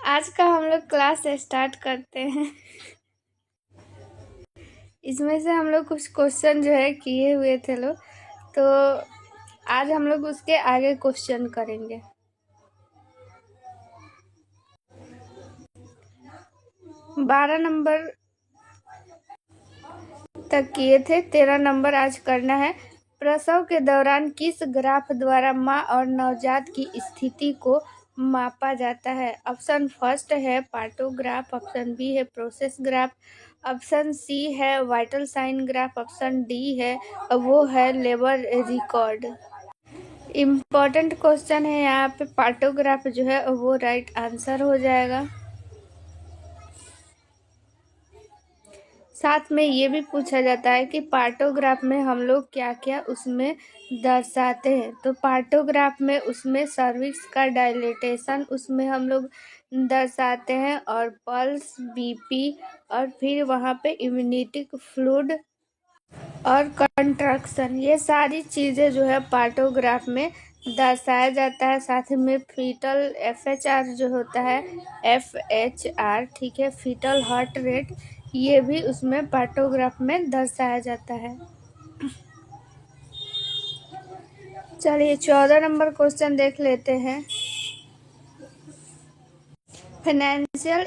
आज का हम लोग क्लास स्टार्ट करते हैं। इसमें से हम लोग कुछ क्वेश्चन जो है किए हुए थे लोग, तो आज हम लोग उसके आगे क्वेश्चन करेंगे। बारह नंबर तक किए थे, 13 नंबर आज करना है। प्रसव के दौरान किस ग्राफ द्वारा माँ और नवजात की स्थिति को मापा जाता है? ऑप्शन फर्स्ट है पार्टोग्राफ, ऑप्शन बी है प्रोसेस ग्राफ, ऑप्शन सी है vital sign graph, option D है वो है लेबर रिकॉर्ड। इम्पोर्टेंट क्वेश्चन है यहाँ पे, पार्टोग्राफ जो है वो राइट आंसर हो जाएगा। साथ में ये भी पूछा जाता है कि पार्टोग्राफ में हम लोग क्या क्या उसमें दर्शाते हैं। तो पार्टोग्राफ में उसमें सर्विक्स का डायलेटेशन उसमें हम लोग दर्शाते हैं, और पल्स, बीपी, और फिर वहाँ पे इम्यूनिटिक फ्लूइड और कंट्रक्शन, ये सारी चीज़ें जो है पार्टोग्राफ में दर्शाया जाता है। साथ में फीटल FHR जो होता है, FHR, ठीक है, फीटल हार्ट रेट, ये भी उसमें पार्टोग्राफ में दर्शाया जाता है। चलिए 14 नंबर क्वेश्चन देख लेते हैं। फाइनेंशियल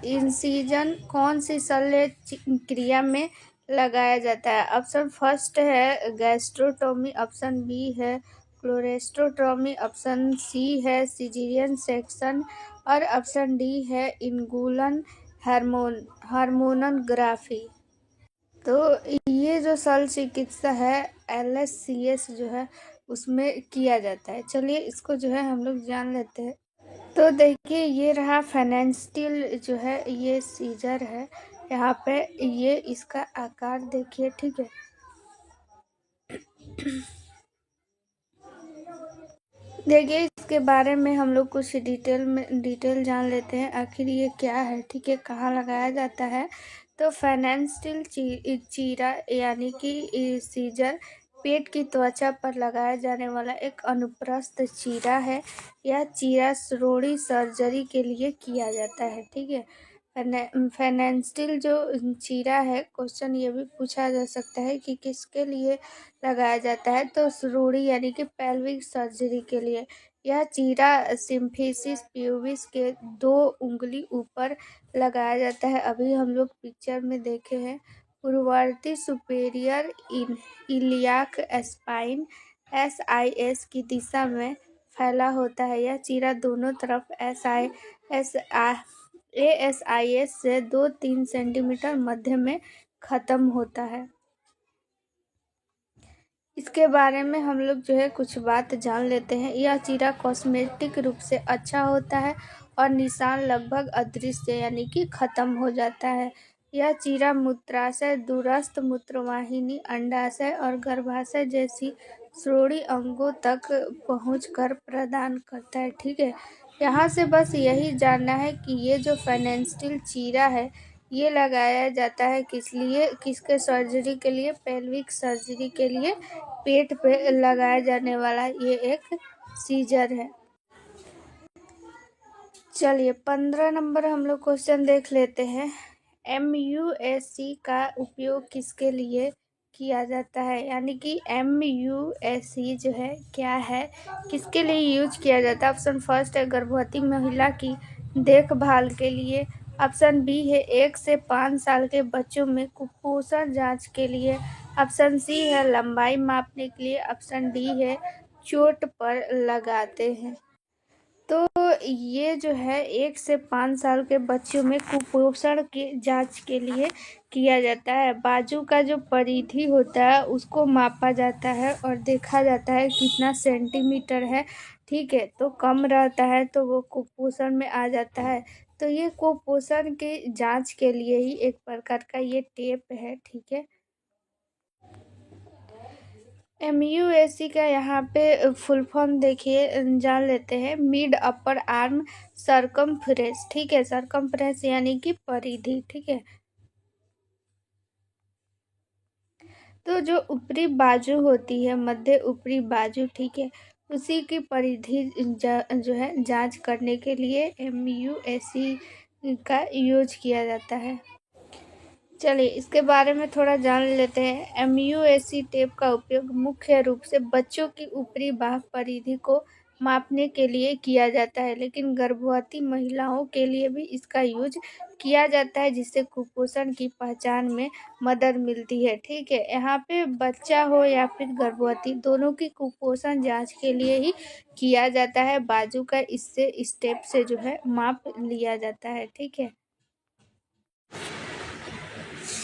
इंसिजन कौन सी शल्य क्रिया में लगाया जाता है? ऑप्शन फर्स्ट है गैस्ट्रोटोमी, ऑप्शन बी है क्लोरेस्टोटोमी, ऑप्शन सी है सिजेरियन सेक्शन, और ऑप्शन डी है इंगुलन हार्मोनोग्राफी। तो ये जो शल्य चिकित्सा है LSCS जो है उसमें किया जाता है। चलिए इसको जो है हम लोग जान लेते हैं। तो देखिए ये रहा फाइनेंशियल जो है, ये सीजर है यहाँ पे, ये इसका आकार देखिए, ठीक है। देखिए इसके बारे में हम लोग कुछ डिटेल जान लेते हैं, आखिर ये क्या है, ठीक है, कहाँ लगाया जाता है। तो फाइनेंशियल चीरा यानी कि सीजर पेट की त्वचा पर लगाया जाने वाला एक अनुप्रस्थ चीरा है। यह चीरा श्रोणि सर्जरी के लिए किया जाता है, ठीक है। फाइनेंशियल जो चीरा है, क्वेश्चन ये भी पूछा जा सकता है कि किसके लिए लगाया जाता है, तो श्रोणि यानी कि पेल्विक सर्जरी के लिए। यह चीरा सिम्फिसिस प्यूबिस के 2 उंगली ऊपर लगाया जाता है। अभी हम लोग पिक्चर में देखे हैं, पूर्ववर्ती सुपेरियर इलियाक स्पाइन SIS की दिशा में फैला होता है। यह चीरा दोनों तरफ ASIS से 2-3 सेंटीमीटर मध्य में खत्म होता है। इसके बारे में हम लोग जो है कुछ बात जान लेते हैं। यह चीरा कॉस्मेटिक रूप से अच्छा होता है और निशान लगभग अदृश्य यानी कि खत्म हो जाता है। यह चीरा मूत्राशय, दूरस्थ मूत्रवाहिनी, अंडाशय और गर्भाशय जैसी श्रोणि अंगों तक पहुंचकर प्रदान करता है, ठीक है। यहाँ से बस यही जानना है कि ये जो फाइनेंशियल चीरा है ये लगाया जाता है किस लिए, किसके सर्जरी के लिए, पेल्विक सर्जरी के लिए। पेट पे लगाया जाने वाला ये एक सीजर है। चलिए 15 नंबर हम लोग क्वेश्चन देख लेते हैं। MUSC का उपयोग किसके लिए किया जाता है? यानी कि MUSC जो है क्या है, किसके लिए यूज किया जाता है? ऑप्शन फर्स्ट है गर्भवती महिला की देखभाल के लिए, ऑप्शन बी है 1 से 5 साल के बच्चों में कुपोषण जांच के लिए, ऑप्शन सी है लंबाई मापने के लिए, ऑप्शन डी है चोट पर लगाते हैं। तो ये जो है 1 से 5 साल के बच्चों में कुपोषण की जांच के लिए किया जाता है। बाजू का जो परिधि होता है उसको मापा जाता है और देखा जाता है कितना सेंटीमीटर है, ठीक है। तो कम रहता है तो वो कुपोषण में आ जाता है। तो ये कुपोषण की जांच के लिए ही एक प्रकार का ये टेप है, ठीक है। MUSC का यहाँ पे फुल फॉर्म देखिए, जान लेते हैं। मिड अपर आर्म सरकमफ्रेंस, ठीक है, सरकमफ्रेंस यानी कि परिधि, ठीक है। तो जो ऊपरी बाजू होती है, मध्य ऊपरी बाजू, ठीक है, उसी की परिधि जो है जांच करने के लिए MUSE का यूज किया जाता है। चलिए इसके बारे में थोड़ा जान लेते हैं। MUSE टेप का उपयोग मुख्य रूप से बच्चों की ऊपरी बाह्य परिधि को मापने के लिए किया जाता है, लेकिन गर्भवती महिलाओं के लिए भी इसका यूज किया जाता है, जिससे कुपोषण की पहचान में मदद मिलती है। ठीक है, यहाँ पे बच्चा हो या फिर गर्भवती, दोनों की कुपोषण जांच के लिए ही किया जाता है। बाजू का इससे स्टेप से जो है माप लिया जाता है। ठीक है,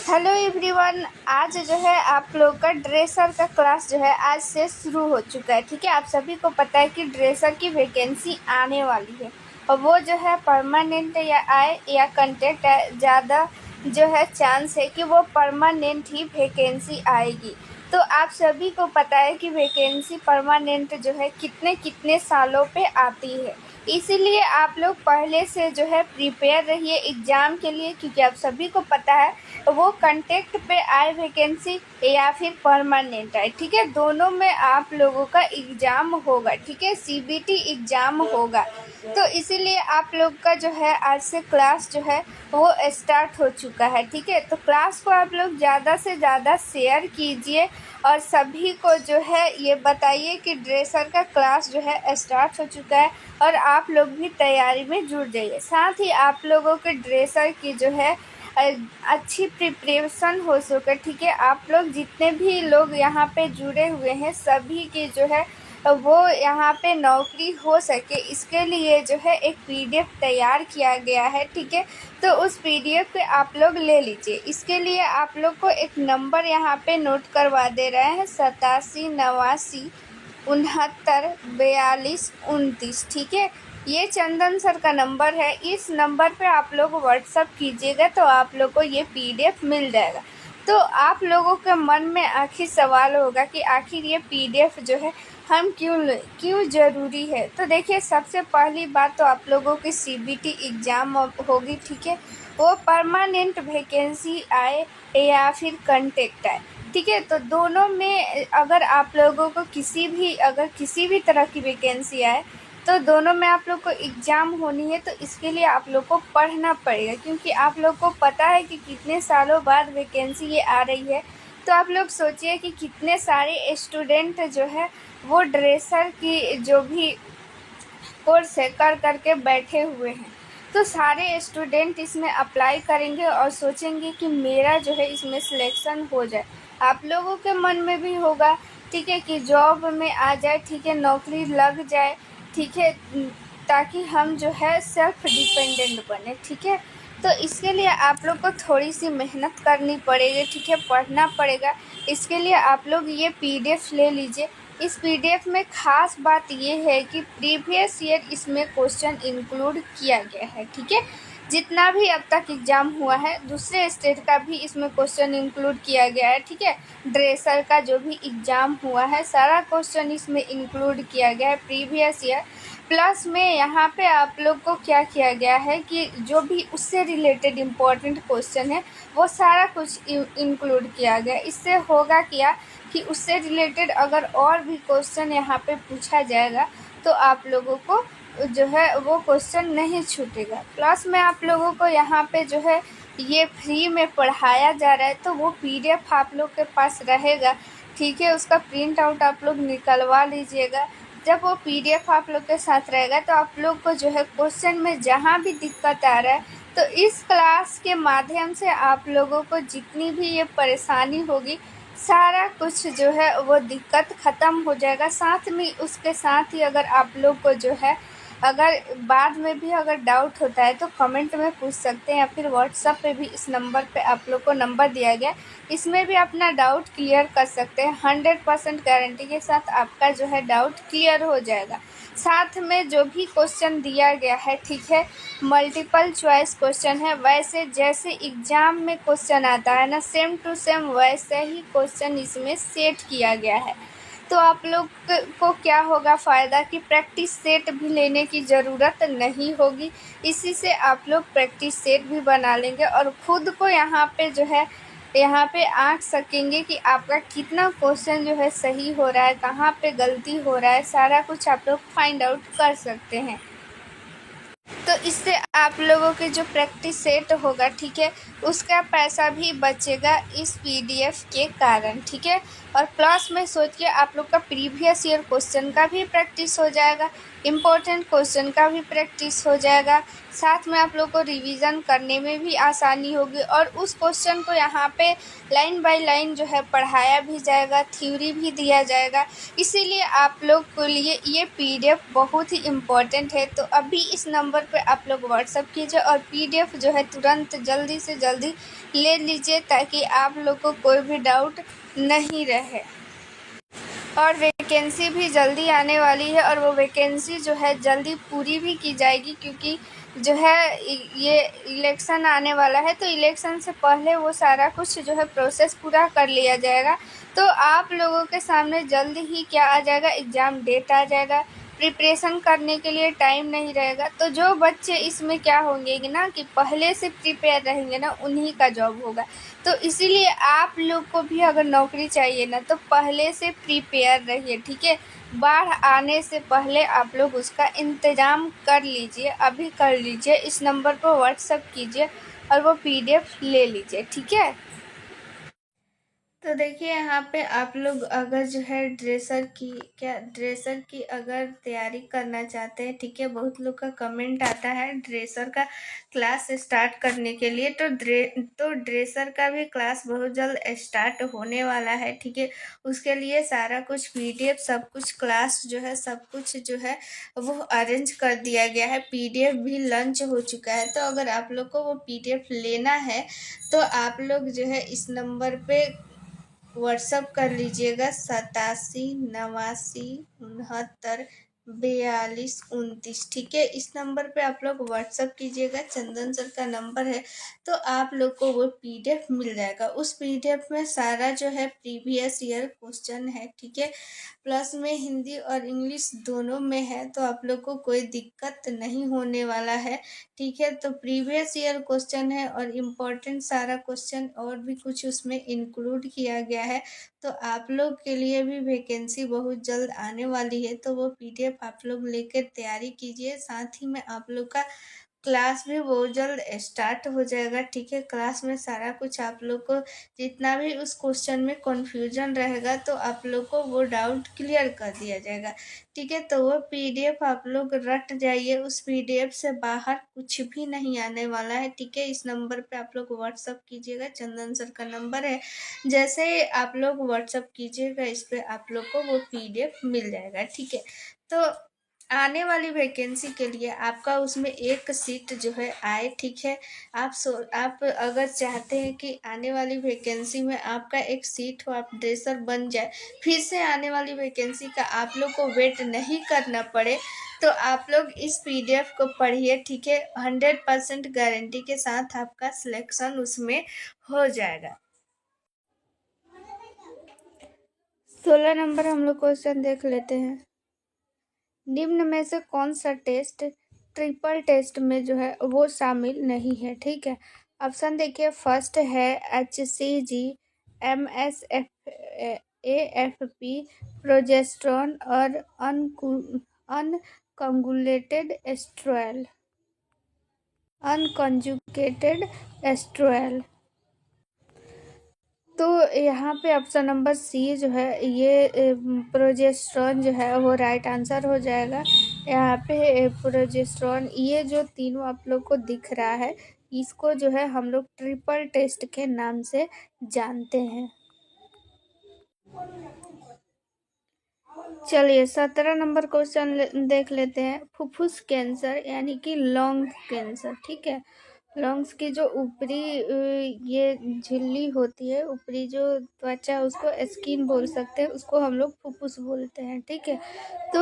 हेलो एवरीवन, आज जो है आप लोग का ड्रेसर का क्लास जो है आज से शुरू हो चुका है। ठीक है, आप सभी को पता है कि ड्रेसर की वैकेंसी आने वाली है और वो जो है परमानेंट या आए या कंटेक्ट है, ज़्यादा जो है चांस है कि वो परमानेंट ही वैकेंसी आएगी। तो आप सभी को पता है कि वैकेंसी परमानेंट जो है कितने कितने सालों पे आती है, इसीलिए आप लोग पहले से जो है प्रिपेयर रहिए एग्ज़ाम के लिए, क्योंकि आप सभी को पता है वो कंटेक्ट पे आए वैकेंसी या फिर परमानेंट आए। ठीक है, दोनों में आप लोगों का एग्ज़ाम होगा। ठीक है, CBT एग्ज़ाम होगा, तो इसीलिए आप लोग का जो है आज से क्लास जो है वो स्टार्ट हो चुका है। ठीक है, तो क्लास को आप लोग ज़्यादा से ज़्यादा शेयर कीजिए और सभी को जो है ये बताइए कि ड्रेसर का क्लास जो है स्टार्ट हो चुका है और आप लोग भी तैयारी में जुट जाइए। साथ ही आप लोगों के ड्रेसर की जो है अच्छी प्रिपरेशन हो सके। ठीक है, आप लोग जितने भी लोग यहाँ पे जुड़े हुए हैं सभी की जो है वो यहाँ पे नौकरी हो सके, इसके लिए जो है एक PDF तैयार किया गया है। ठीक है, तो उस PDF पे आप लोग ले लीजिए। इसके लिए आप लोग को एक नंबर यहाँ पे नोट करवा दे रहे हैं, 87 89 69 42 29। ठीक है, ये चंदन सर का नंबर है। इस नंबर पे आप लोग व्हाट्सअप कीजिएगा तो आप लोग को ये PDF मिल जाएगा। तो आप लोगों के मन में आखिर सवाल होगा कि आखिर ये PDF जो है हम क्यों ज़रूरी है। तो देखिए, सबसे पहली बात तो आप लोगों की CBT एग्ज़ाम होगी। ठीक है, वो परमानेंट वैकेंसी आए या फिर कंटेक्ट आए। ठीक है, तो दोनों में अगर आप लोगों को किसी भी तरह की वैकेंसी आए तो दोनों में आप लोग को एग्ज़ाम होनी है। तो इसके लिए आप लोग को पढ़ना पड़ेगा, क्योंकि आप लोग को पता है कि कितने सालों बाद वैकेंसी ये आ रही है। तो आप लोग सोचिए कि कितने सारे स्टूडेंट जो है वो ड्रेसर की जो भी कोर्स है कर के बैठे हुए हैं। तो सारे स्टूडेंट इसमें अप्लाई करेंगे और सोचेंगे कि मेरा जो है इसमें सिलेक्शन हो जाए। आप लोगों के मन में भी होगा, ठीक है, कि जॉब में आ जाए, ठीक है, नौकरी लग जाए, ठीक है, ताकि हम जो है सेल्फ डिपेंडेंट बने। ठीक है, तो इसके लिए आप लोग को थोड़ी सी मेहनत करनी पड़ेगी। ठीक है, पढ़ना पड़ेगा। इसके लिए आप लोग ये PDF ले लीजिए। इस PDF में ख़ास बात ये है कि प्रीवियस ईयर इसमें क्वेश्चन इंक्लूड किया गया है। ठीक है, जितना भी अब तक एग्ज़ाम हुआ है दूसरे स्टेट का भी इसमें क्वेश्चन इंक्लूड किया गया है। ठीक है, ड्रेसर का जो भी एग्ज़ाम हुआ है सारा क्वेश्चन इसमें इंक्लूड किया गया है प्रीवियस ईयर। प्लस में यहाँ पे आप लोग को क्या किया गया है कि जो भी उससे रिलेटेड इम्पोर्टेंट क्वेश्चन है वो सारा कुछ इंक्लूड किया गया। इससे होगा क्या कि उससे रिलेटेड अगर और भी क्वेश्चन यहाँ पे पूछा जाएगा तो आप लोगों को जो है वो क्वेश्चन नहीं छूटेगा। प्लस में आप लोगों को यहाँ पे जो है ये फ्री में पढ़ाया जा रहा है, तो वो PDF आप लोग के पास रहेगा। ठीक है, उसका प्रिंट आउट आप लोग निकलवा लीजिएगा। जब वो PDF आप लोग के साथ रहेगा तो आप लोग को जो है क्वेश्चन में जहाँ भी दिक्कत आ रहा है तो इस क्लास के माध्यम से आप लोगों को जितनी भी ये परेशानी होगी सारा कुछ जो है वो दिक्कत ख़त्म हो जाएगा। साथ में उसके साथ ही अगर आप लोग को जो है अगर बाद में भी अगर डाउट होता है तो कमेंट में पूछ सकते हैं, या फिर व्हाट्सएप पे भी इस नंबर पे आप लोग को नंबर दिया गया, इसमें भी अपना डाउट क्लियर कर सकते हैं। 100% गारंटी के साथ आपका जो है डाउट क्लियर हो जाएगा। साथ में जो भी क्वेश्चन दिया गया है, ठीक है, मल्टीपल चॉइस क्वेश्चन है। वैसे जैसे एग्ज़ाम में क्वेश्चन आता है ना, सेम टू सेम वैसे ही क्वेश्चन इसमें सेट किया गया है। तो आप लोग को क्या होगा फ़ायदा कि प्रैक्टिस सेट भी लेने की ज़रूरत नहीं होगी। इसी से आप लोग प्रैक्टिस सेट भी बना लेंगे और ख़ुद को यहाँ पे जो है यहाँ पे आँख सकेंगे कि आपका कितना क्वेश्चन जो है सही हो रहा है, कहाँ पे गलती हो रहा है, सारा कुछ आप लोग फाइंड आउट कर सकते हैं। तो इससे आप लोगों के जो प्रैक्टिस सेट होगा, ठीक है, उसका पैसा भी बचेगा इस पीडीएफ के कारण, ठीक है। और प्लस में सोचिए आप लोग का प्रीवियस ईयर क्वेश्चन का भी प्रैक्टिस हो जाएगा, इम्पोर्टेंट क्वेश्चन का भी प्रैक्टिस हो जाएगा, साथ में आप लोग को रिवीजन करने में भी आसानी होगी और उस क्वेश्चन को यहाँ पे लाइन बाय लाइन जो है पढ़ाया भी जाएगा, थ्योरी भी दिया जाएगा। इसीलिए आप लोग के लिए ये पीडीएफ बहुत ही इम्पोर्टेंट है। तो अभी इस नंबर पे आप लोग व्हाट्सअप कीजिए और पीडीएफ जो है तुरंत जल्दी से जल्दी ले लीजिए, ताकि आप लोग को कोई भी डाउट नहीं रहे। और वैकेंसी भी जल्दी आने वाली है और वो वैकेंसी जो है जल्दी पूरी भी की जाएगी, क्योंकि जो है ये इलेक्शन आने वाला है, तो इलेक्शन से पहले वो सारा कुछ जो है प्रोसेस पूरा कर लिया जाएगा। तो आप लोगों के सामने जल्द ही क्या आ जाएगा, एग्ज़ाम डेट आ जाएगा, प्रिपरेशन करने के लिए टाइम नहीं रहेगा। तो जो बच्चे इसमें क्या होंगे कि ना कि पहले से प्रिपेयर रहेंगे ना, उन्हीं का जॉब होगा। तो इसीलिए आप लोग को भी अगर नौकरी चाहिए ना, तो पहले से प्रिपेयर रहिए, ठीक है। बाढ़ आने से पहले आप लोग उसका इंतज़ाम कर लीजिए, अभी कर लीजिए, इस नंबर पर व्हाट्सअप कीजिए और वो पीडीएफ ले लीजिए, ठीक है। तो देखिए यहाँ पे आप लोग अगर जो है ड्रेसर की अगर तैयारी करना चाहते हैं, ठीक है, बहुत लोग का कमेंट आता है ड्रेसर का क्लास स्टार्ट करने के लिए, तो ड्रेसर का भी क्लास बहुत जल्द स्टार्ट होने वाला है, ठीक है। उसके लिए सारा कुछ पीडीएफ सब कुछ क्लास जो है सब कुछ जो है वो अरेंज कर दिया गया है, पीडीएफ भी लॉन्च हो चुका है। तो अगर आप लोग को वो पीडीएफ लेना है तो आप लोग जो है इस नंबर पे व्हाट्सअप कर लीजिएगा 87 89 69 42 29, ठीक है। इस नंबर पे आप लोग व्हाट्सअप कीजिएगा, चंदन सर का नंबर है। तो आप लोग को वो पीडीएफ मिल जाएगा। उस पीडीएफ में सारा जो है प्रीवियस ईयर क्वेश्चन है, ठीक है, प्लस में हिंदी और इंग्लिश दोनों में है। तो आप लोग को कोई दिक्कत नहीं होने वाला है, ठीक है। तो प्रीवियस ईयर क्वेश्चन है और इम्पोर्टेंट सारा क्वेश्चन और भी कुछ उसमें इंक्लूड किया गया है। तो आप लोग के लिए भी वैकेंसी बहुत जल्द आने वाली है, तो वो पीडीएफ आप लोग लेकर तैयारी कीजिए। साथ ही में आप लोग का क्लास भी बहुत जल्द स्टार्ट हो जाएगा, ठीक है। क्लास में सारा कुछ आप लोग को जितना भी उस क्वेश्चन में कन्फ्यूजन रहेगा, तो आप लोग को वो डाउट क्लियर कर दिया जाएगा, ठीक है। तो वो पीडीएफ आप लोग रट जाइए, उस पीडीएफ से बाहर कुछ भी नहीं आने वाला है, ठीक है। इस नंबर पे आप लोग व्हाट्सअप कीजिएगा, चंदन सर का नंबर है। जैसे ही आप लोग व्हाट्सअप कीजिएगा इस पर आप लोग को वो पीडीएफ मिल जाएगा, ठीक है। तो आने वाली वैकेंसी के लिए आपका उसमें एक सीट जो है आए, ठीक है। आप अगर चाहते हैं कि आने वाली वैकेंसी में आपका एक सीट हो, आप ड्रेसर बन जाए, फिर से आने वाली वैकेंसी का आप लोग को वेट नहीं करना पड़े, तो आप लोग इस पीडीएफ को पढ़िए, ठीक है। 100% गारंटी के साथ आपका सिलेक्शन उसमें हो जाएगा। 16 नंबर हम लोग क्वेश्चन देख लेते हैं। निम्न में से कौन सा टेस्ट ट्रिपल टेस्ट में जो है वो शामिल नहीं है, ठीक है। ऑप्शन देखिए, फर्स्ट है HCG, MSF, AFP, प्रोजेस्ट्रॉन और अनकंजुगेटेड एस्ट्रोएल। तो यहाँ पे ऑप्शन नंबर सी जो है ये प्रोजेस्ट्रॉन जो है वो राइट आंसर हो जाएगा। यहाँ पे प्रोजेस्ट्रॉन, ये जो तीनों आप लोग को दिख रहा है, इसको जो है हम लोग ट्रिपल टेस्ट के नाम से जानते हैं। चलिए 17 नंबर क्वेश्चन देख लेते हैं। फुफ्फुस कैंसर यानी कि लंग कैंसर, ठीक है। लंग्स की जो ऊपरी ये झिल्ली होती है, ऊपरी जो त्वचा, उसको स्किन बोल सकते हैं, उसको हम लोग फुफ्फुस बोलते हैं, ठीक है। तो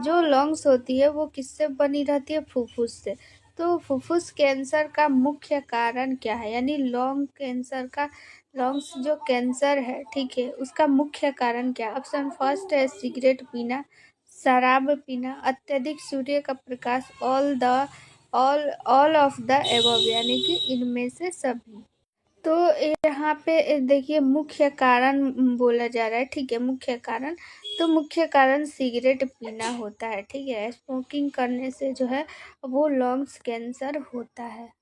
जो लंग्स होती है वो किससे बनी रहती है? फुफ्फुस से। तो फुफ्फुस कैंसर का मुख्य कारण क्या है, यानी लंग कैंसर का, लंग्स जो कैंसर है, ठीक है, उसका मुख्य कारण क्या? ऑप्शन फर्स्ट है सिगरेट पीना, शराब पीना, अत्यधिक सूर्य का प्रकाश, ऑल ऑफ द एबव, यानी कि इनमें से सभी। तो यहाँ पे देखिए मुख्य कारण बोला जा रहा है, ठीक है। मुख्य कारण, तो मुख्य कारण सिगरेट पीना होता है, ठीक है। स्मोकिंग करने से जो है वो लंग्स कैंसर होता है।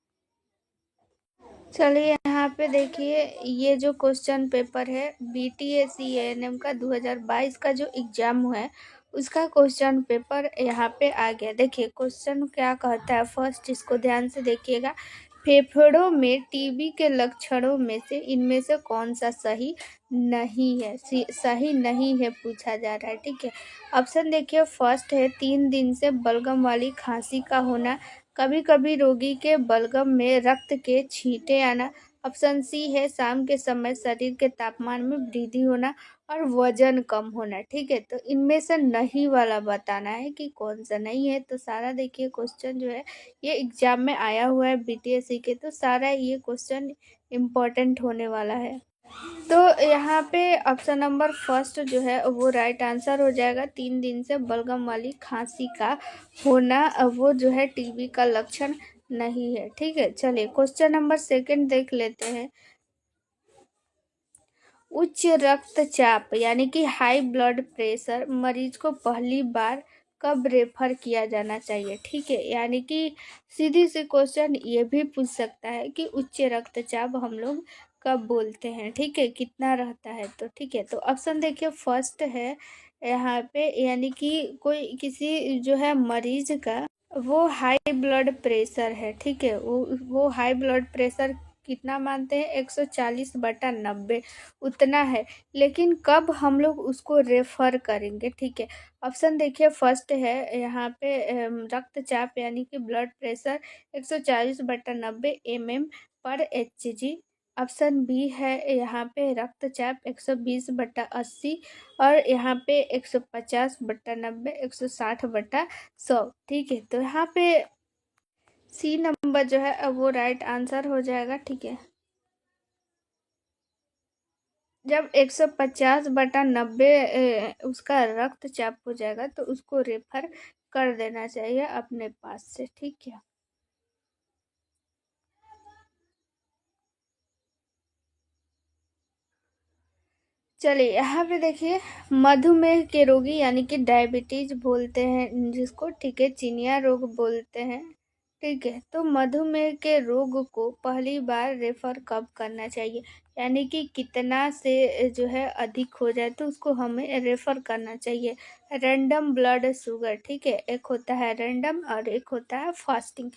चलिए यहाँ पे देखिए, ये जो क्वेश्चन पेपर है BTS ANM का 2022 का जो एग्जाम हुआ है उसका क्वेश्चन पेपर यहाँ पे आ गया। देखिए क्वेश्चन क्या कहता है, फर्स्ट इसको ध्यान से देखिएगा। फेफड़ों में टीबी के लक्षणों में से इनमें से कौन सा सही नहीं है, सही नहीं है पूछा जा रहा है, ठीक है। ऑप्शन देखिए, फर्स्ट है 3 दिन से बलगम वाली खांसी का होना, कभी कभी रोगी के बलगम में रक्त के छींटे आना। ऑप्शन सी है शाम के समय शरीर के तापमान में वृद्धि होना और वजन कम होना, ठीक है। तो इनमें से नहीं वाला बताना है कि कौन सा नहीं है। तो सारा देखिए क्वेश्चन जो है ये एग्जाम में आया हुआ है BTS के, तो सारा ये क्वेश्चन इम्पोर्टेंट होने वाला है। तो यहाँ पे ऑप्शन नंबर फर्स्ट जो है वो राइट आंसर हो जाएगा। 3 दिन से बलगम वाली खांसी का होना वो जो है टीबी का लक्षण नहीं है, ठीक है। चलिए क्वेश्चन नंबर सेकंड देख लेते हैं। उच्च रक्तचाप यानी कि हाई ब्लड प्रेशर मरीज को पहली बार कब रेफर किया जाना चाहिए, ठीक है। यानी कि सीधी सी क्वेश्चन ये भी पूछ सकता है कि उच्च रक्तचाप हम लोग कब बोलते हैं, ठीक है, कितना रहता है। तो ठीक है, तो ऑप्शन देखिए फर्स्ट है यहाँ पे, यानी कि कोई किसी जो है मरीज का वो हाई ब्लड प्रेशर है, ठीक है। वो हाई ब्लड प्रेशर कितना मानते हैं, 140/90 उतना है। लेकिन कब हम लोग उसको रेफर करेंगे, ठीक है। ऑप्शन देखिए फर्स्ट है यहाँ पे रक्तचाप यानी कि blood pressure 140/90 mm/Hg। Option B है यहाँ पे रक्तचाप 120/80 और यहाँ पे 150/90 160/100, ठीक है। तो यहाँ पे सी नंबर जो है वो राइट आंसर हो जाएगा, ठीक है। जब 150/90 उसका रक्तचाप हो जाएगा तो उसको रेफर कर देना चाहिए अपने पास से, ठीक है। चलिए यहाँ पे देखिए, मधुमेह के रोगी यानी कि डायबिटीज बोलते हैं जिसको, ठीक है, चिनिया रोग बोलते हैं, ठीक है। तो मधुमेह के रोग को पहली बार रेफर कब करना चाहिए, यानी कि कितना से जो है अधिक हो जाए तो उसको हमें रेफर करना चाहिए। रैंडम ब्लड शुगर, ठीक है, एक होता है रैंडम और एक होता है फास्टिंग,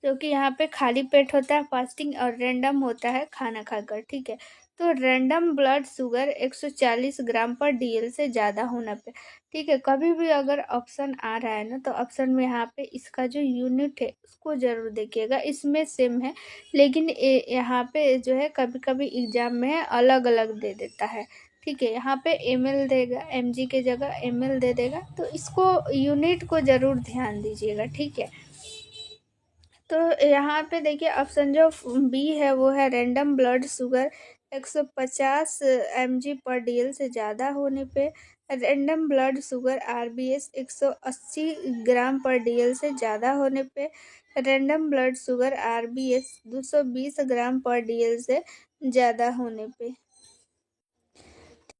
जो कि यहाँ पे खाली पेट होता है फास्टिंग और रैंडम होता है खाना खाकर, ठीक है। तो रैंडम ब्लड शुगर 140 ग्राम पर DL से ज़्यादा होना पे, ठीक है। कभी भी अगर ऑप्शन आ रहा है ना तो ऑप्शन में यहाँ पे इसका जो यूनिट है उसको ज़रूर देखिएगा, इसमें सेम है लेकिन यहाँ पे जो है कभी कभी एग्जाम में अलग अलग दे देता है, ठीक है। यहाँ पे ml देगा, mg के जगह ml दे देगा, तो इसको यूनिट को ज़रूर ध्यान दीजिएगा, ठीक है। तो यहाँ पे देखिए ऑप्शन जो बी है वो है रैंडम ब्लड शुगर 150 mg/dl से ज़्यादा होने पे, रैंडम ब्लड शुगर RBS 180 ग्राम/dl से ज़्यादा होने पे, रैंडम ब्लड शुगर RBS 220 ग्राम/dl से ज़्यादा होने पे,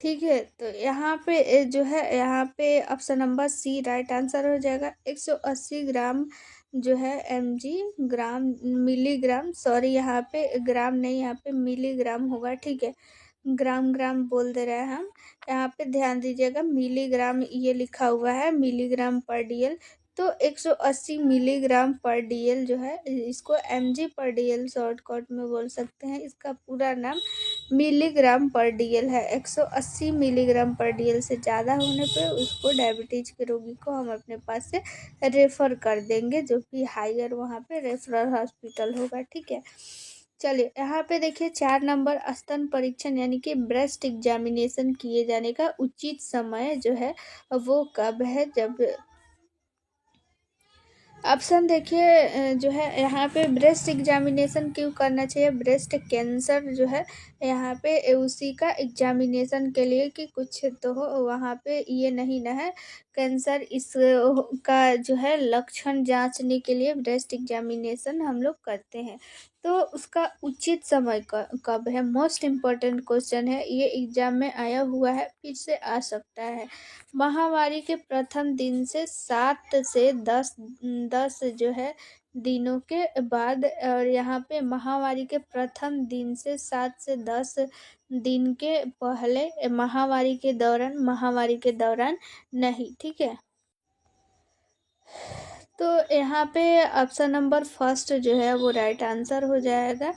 ठीक है। तो यहाँ पे जो है यहाँ पे option number C right answer हो जाएगा। 180 ग्राम जो है mg, ग्राम मिलीग्राम, सॉरी यहाँ पे ग्राम नहीं, यहाँ पे मिलीग्राम होगा, ठीक है। ग्राम ग्राम बोल दे रहे हैं हम, यहाँ पे ध्यान दीजिएगा मिलीग्राम ये लिखा हुआ है mg/dl। तो 180 mg/dl जो है इसको mg/dl शॉर्टकट में बोल सकते हैं, इसका पूरा नाम mg/dl है। 180 mg/dl से ज़्यादा होने पे उसको डायबिटीज के रोगी को हम अपने पास से रेफ़र कर देंगे, जो कि हायर वहाँ पे रेफरल हॉस्पिटल होगा, ठीक है। चलिए यहाँ पे देखिए 4 नंबर, स्तन परीक्षण यानी कि ब्रेस्ट एग्जामिनेशन किए जाने का उचित समय जो है वो कब है, जब ऑप्शन देखिए जो है यहाँ पे ब्रेस्ट एग्जामिनेशन क्यों करना चाहिए, ब्रेस्ट कैंसर जो है यहाँ पे उसी का एग्जामिनेशन के लिए कि कुछ तो हो, वहाँ पे ये नहीं ना है कैंसर, इस का जो है लक्षण जांचने के लिए ब्रेस्ट एग्जामिनेशन हम लोग करते हैं। तो उसका उचित समय कब है, मोस्ट इम्पोर्टेंट क्वेश्चन है, ये एग्जाम में आया हुआ है, फिर से आ सकता है। महामारी के प्रथम दिन से 7 से 10 जो है दिनों के बाद, और यहाँ पे महामारी के प्रथम दिन से 7 से 10 दिन के पहले, महामारी के दौरान नहीं, ठीक है। तो यहाँ पे ऑप्शन नंबर फर्स्ट जो है वो राइट आंसर हो जाएगा।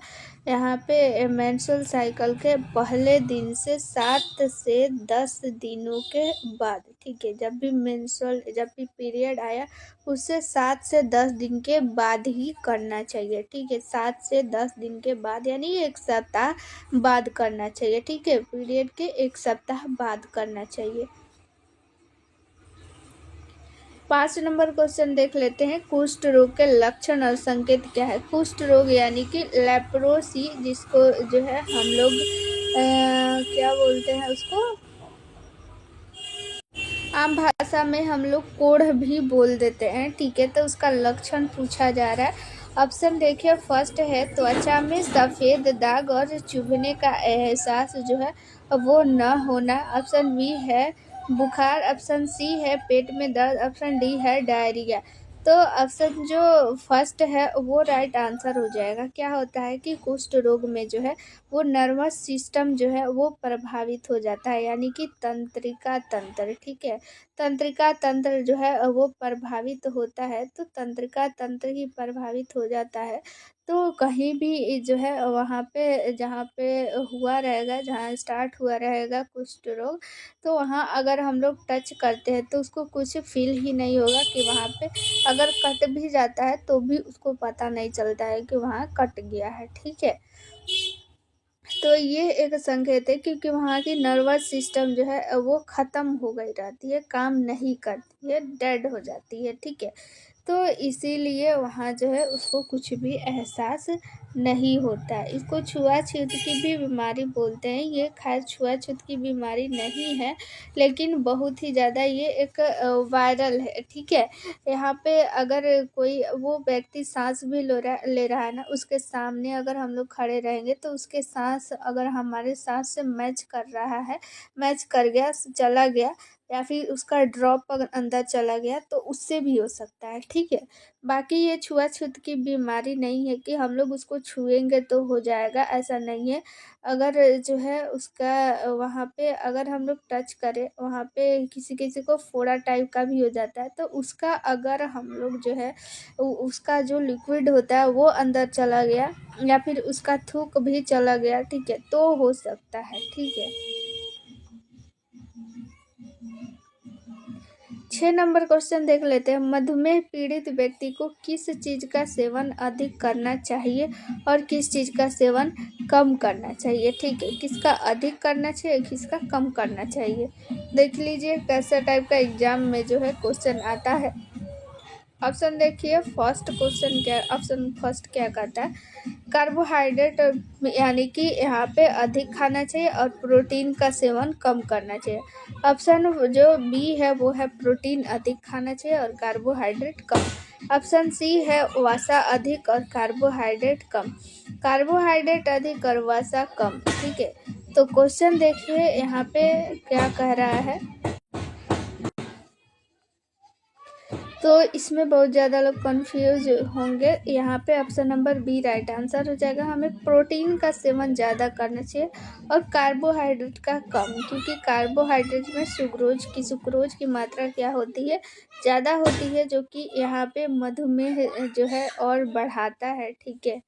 यहाँ पे मेंस्ट्रुअल साइकिल के पहले दिन से 7 से 10 दिनों के बाद, ठीक है, जब भी पीरियड आया उससे 7 से 10 दिन के बाद ही करना चाहिए, ठीक है। 7 से 10 दिन के बाद यानी 1 सप्ताह बाद करना चाहिए, ठीक है, पीरियड के 1 सप्ताह बाद करना चाहिए। 5 नंबर क्वेश्चन देख लेते हैं। कुष्ठ रोग के लक्षण और संकेत क्या है। कुष्ठ रोग यानी कि लेप्रोसी, जिसको जो है हम लोग क्या बोलते हैं उसको, आम भाषा में हम लोग कोढ़ भी बोल देते हैं, ठीक है। तो उसका लक्षण पूछा जा रहा है। ऑप्शन देखिए, फर्स्ट है त्वचा में सफ़ेद दाग और चुभने का एहसास जो है वो न होना। ऑप्शन बी है बुखार। ऑप्शन सी है पेट में दर्द। ऑप्शन डी है डायरिया। तो ऑप्शन जो फर्स्ट है वो राइट आंसर हो जाएगा। क्या होता है कि कुष्ठ रोग में जो है वो नर्वस सिस्टम जो है वो प्रभावित हो जाता है, यानी कि तंत्रिका तंत्र, ठीक है, तंत्रिका तंत्र जो है वो प्रभावित होता है। तो तंत्रिका तंत्र ही प्रभावित हो जाता है तो कहीं भी जो है वहाँ पे जहाँ पे हुआ रहेगा, जहाँ स्टार्ट हुआ रहेगा कुष्ठ रोग, तो वहाँ अगर हम लोग टच करते हैं तो उसको कुछ फील ही नहीं होगा कि वहाँ पे अगर कट भी जाता है तो भी उसको पता नहीं चलता है कि वहाँ कट गया है, ठीक है। तो ये एक संकेत है क्योंकि वहाँ की नर्वस सिस्टम जो है वो ख़त्म हो गई रहती है, काम नहीं करती है, डेड हो जाती है, ठीक है। तो इसीलिए वहाँ जो है उसको कुछ भी एहसास नहीं होता है। इसको छुआछूत की भी बीमारी बोलते हैं। ये खैर छुआछूत की बीमारी नहीं है, लेकिन बहुत ही ज़्यादा ये एक वायरल है, ठीक है। यहाँ पे अगर कोई वो व्यक्ति सांस भी ले रहा है ना, उसके सामने अगर हम लोग खड़े रहेंगे तो उसके सांस अगर हमारे सांस से मैच कर रहा है, मैच कर गया, चला गया, या फिर उसका ड्रॉप अगर अंदर चला गया तो उससे भी हो सकता है, ठीक है। बाकी ये छुआछूत की बीमारी नहीं है कि हम लोग उसको छुएंगे तो हो जाएगा, ऐसा नहीं है। अगर जो है उसका वहाँ पे अगर हम लोग टच करें, वहाँ पे किसी किसी को फोड़ा टाइप का भी हो जाता है, तो उसका अगर हम लोग जो है उसका जो लिक्विड होता है वो अंदर चला गया या फिर उसका थूक भी चला गया, ठीक है, तो हो सकता है, ठीक है। 6 नंबर क्वेश्चन देख लेते हैं। मधुमेह पीड़ित व्यक्ति को किस चीज़ का सेवन अधिक करना चाहिए और किस चीज़ का सेवन कम करना चाहिए, ठीक है। किसका अधिक करना चाहिए, किसका कम करना चाहिए, देख लीजिए कैसा टाइप का एग्जाम में जो है क्वेश्चन आता है। ऑप्शन देखिए, ऑप्शन फर्स्ट क्या कहता है, कार्बोहाइड्रेट यानी कि यहाँ पे अधिक खाना चाहिए और प्रोटीन का सेवन कम करना चाहिए। ऑप्शन जो बी है वो है प्रोटीन अधिक खाना चाहिए और कार्बोहाइड्रेट कम। ऑप्शन सी है वसा अधिक और कार्बोहाइड्रेट कम। कार्बोहाइड्रेट अधिक और वसा कम, ठीक है। तो क्वेश्चन देखिए यहाँ पे क्या कह रहा है। तो इसमें बहुत ज़्यादा लोग कंफ्यूज होंगे। यहाँ पे option number B right answer हो जाएगा। हमें प्रोटीन का सेवन ज़्यादा करना चाहिए और कार्बोहाइड्रेट का कम, क्योंकि कार्बोहाइड्रेट में सुक्रोज की मात्रा क्या होती है, ज़्यादा होती है, जो कि यहाँ पे मधुमेह जो है और बढ़ाता है, ठीक है।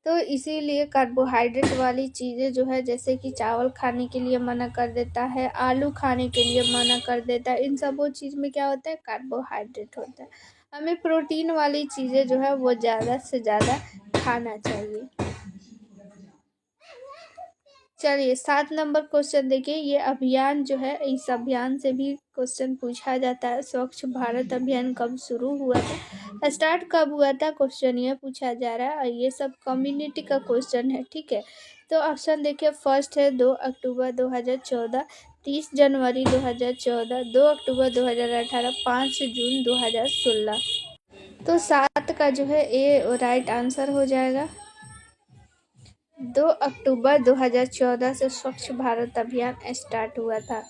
तो इसीलिए कार्बोहाइड्रेट वाली चीज़ें जो है, जैसे कि चावल खाने के लिए मना कर देता है, आलू खाने के लिए मना कर देता है, इन सब वो चीज़ में क्या होता है, कार्बोहाइड्रेट होता है। हमें प्रोटीन वाली चीज़ें जो है वो ज़्यादा से ज़्यादा खाना चाहिए। चलिए 7 नंबर क्वेश्चन देखिए। ये अभियान जो है, इस अभियान से भी क्वेश्चन पूछा जाता है। स्वच्छ भारत अभियान कब शुरू हुआ था, स्टार्ट कब हुआ था, क्वेश्चन ये पूछा जा रहा है। और ये सब कम्युनिटी का क्वेश्चन है, ठीक है। तो ऑप्शन देखिए, फर्स्ट है 2 अक्टूबर 2014, 30 जनवरी 2014, 2 अक्टूबर 2018, 5 जून 2016। तो 7 का जो है ये राइट आंसर हो जाएगा। 2 अक्टूबर 2014 से स्वच्छ भारत अभियान स्टार्ट हुआ था।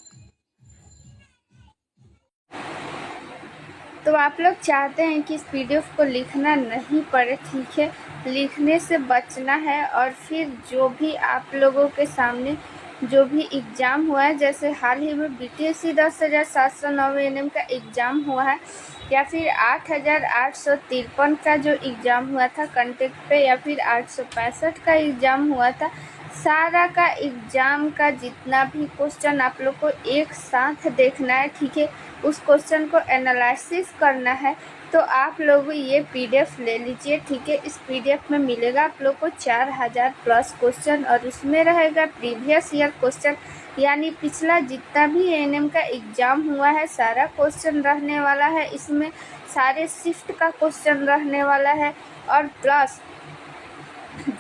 तो आप लोग चाहते हैं कि इस पीडीएफ को लिखना नहीं पड़े, ठीक है, लिखने से बचना है। और फिर जो भी आप लोगों के सामने जो भी एग्ज़ाम हुआ है, जैसे हाल ही में बीटीएससी 10,709 एनएम का एग्ज़ाम हुआ है, या फिर 8,853 का जो एग्ज़ाम हुआ था कंटेक्ट पे, या फिर 865 का एग्ज़ाम हुआ था, सारा का एग्ज़ाम का जितना भी क्वेश्चन आप लोग को एक साथ देखना है, ठीक है। उस क्वेश्चन को एनालिसिस करना है। तो आप लोग ये पीडीएफ ले लीजिए, ठीक है। इस पीडीएफ में मिलेगा आप लोग को 4000 प्लस क्वेश्चन, और उसमें रहेगा प्रीवियस ईयर क्वेश्चन, यानी पिछला जितना भी एएनएम का एग्ज़ाम हुआ है सारा क्वेश्चन रहने वाला है। इसमें सारे शिफ्ट का क्वेश्चन रहने वाला है, और प्लस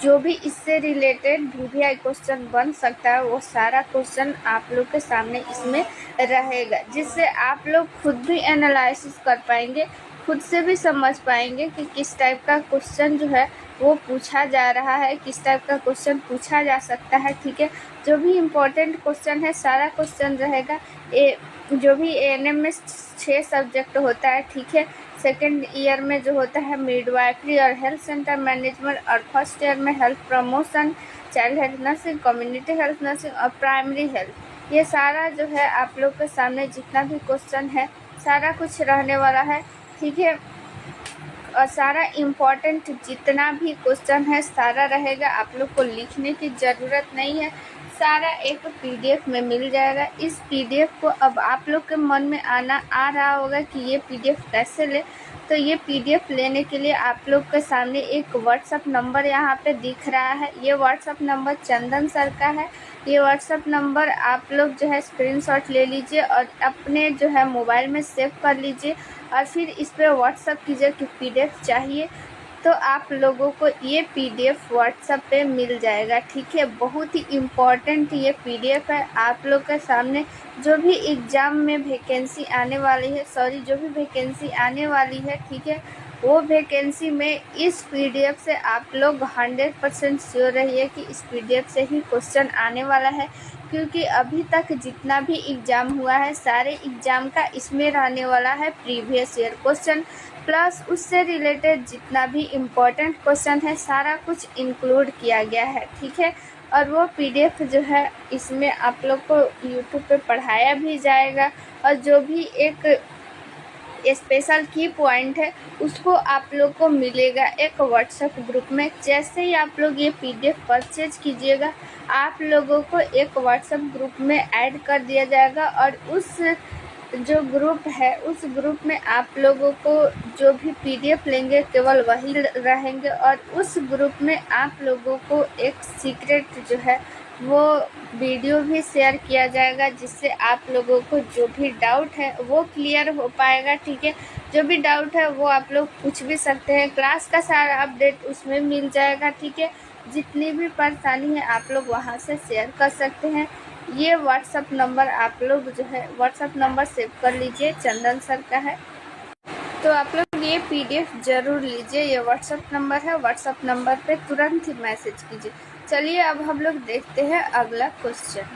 जो भी इससे रिलेटेड वीवीआई क्वेश्चन बन सकता है वो सारा क्वेश्चन आप लोग के सामने इसमें रहेगा, जिससे आप लोग खुद भी एनालिसिस कर पाएंगे, खुद से भी समझ पाएंगे कि किस टाइप का क्वेश्चन जो है वो पूछा जा रहा है, किस टाइप का क्वेश्चन पूछा जा सकता है, ठीक है। जो भी इम्पोर्टेंट क्वेश्चन है सारा क्वेश्चन रहेगा। जो भी एएनएम में 6 सब्जेक्ट होता है, ठीक है। सेकेंड ईयर में जो होता है मिडवाइफरी और हेल्थ सेंटर मैनेजमेंट, और फर्स्ट ईयर में health promotion, child health nursing, community health nursing और प्राइमरी हेल्थ। ये सारा जो है आप लोग के सामने जितना भी क्वेश्चन है सारा कुछ रहने वाला है, ठीक है। और सारा इम्पोर्टेंट जितना भी क्वेश्चन है सारा रहेगा। आप लोग को लिखने की ज़रूरत नहीं है, सारा एक पीडीएफ में मिल जाएगा। इस पीडीएफ को अब आप लोग के मन में आ रहा होगा कि ये पीडीएफ कैसे ले। तो ये पीडीएफ लेने के लिए आप लोग के सामने एक व्हाट्सअप नंबर यहाँ पे दिख रहा है। ये व्हाट्सअप नंबर चंदन सर का है। ये व्हाट्सअप नंबर आप लोग जो है स्क्रीनशॉट ले लीजिए और अपने जो है मोबाइल में सेव कर लीजिए, और फिर इस पर व्हाट्सअप कीजिए कि पीडीएफ चाहिए। तो आप लोगों को ये पीडीएफ व्हाट्सएप पे मिल जाएगा, ठीक है। बहुत ही इम्पॉर्टेंट ये पीडीएफ है। आप लोग के सामने जो भी एग्ज़ाम में वैकेंसी आने वाली है, जो भी वैकेंसी आने वाली है, ठीक है, वो वैकेंसी में इस पीडीएफ से आप लोग 100% श्योर रहिए कि इस पीडीएफ से ही क्वेश्चन आने वाला है। क्योंकि अभी तक जितना भी एग्ज़ाम हुआ है सारे एग्ज़ाम का इसमें रहने वाला है प्रीवियस ईयर क्वेश्चन, प्लस उससे रिलेटेड जितना भी इम्पोर्टेंट क्वेश्चन है सारा कुछ इंक्लूड किया गया है, ठीक है। और वो पीडीएफ जो है इसमें आप लोग को यूट्यूब पे पढ़ाया भी जाएगा, और जो भी एक स्पेशल की पॉइंट है उसको आप लोग को मिलेगा एक व्हाट्सएप ग्रुप में। जैसे ही आप लोग ये पीडीएफ परचेज कीजिएगा आप लोगों को एक व्हाट्सएप ग्रुप में ऐड कर दिया जाएगा, और उस जो ग्रुप है उस ग्रुप में आप लोगों को जो भी पीडीएफ लेंगे केवल वही रहेंगे। और उस ग्रुप में आप लोगों को एक सीक्रेट जो है वो वीडियो भी शेयर किया जाएगा, जिससे आप लोगों को जो भी डाउट है वो क्लियर हो पाएगा, ठीक है। जो भी डाउट है वो आप लोग पूछ भी सकते हैं। क्लास का सारा अपडेट उसमें मिल जाएगा, ठीक है। जितनी भी परेशानी है आप लोग वहाँ से शेयर कर सकते हैं। ये व्हाट्सअप नंबर आप लोग जो है व्हाट्सअप नंबर सेव कर लीजिए, चंदन सर का है। तो आप लोग ये पीडीएफ ज़रूर लीजिए। ये व्हाट्सअप नंबर है, व्हाट्सअप नंबर पे तुरंत ही मैसेज कीजिए। चलिए अब हम लोग देखते हैं अगला क्वेश्चन।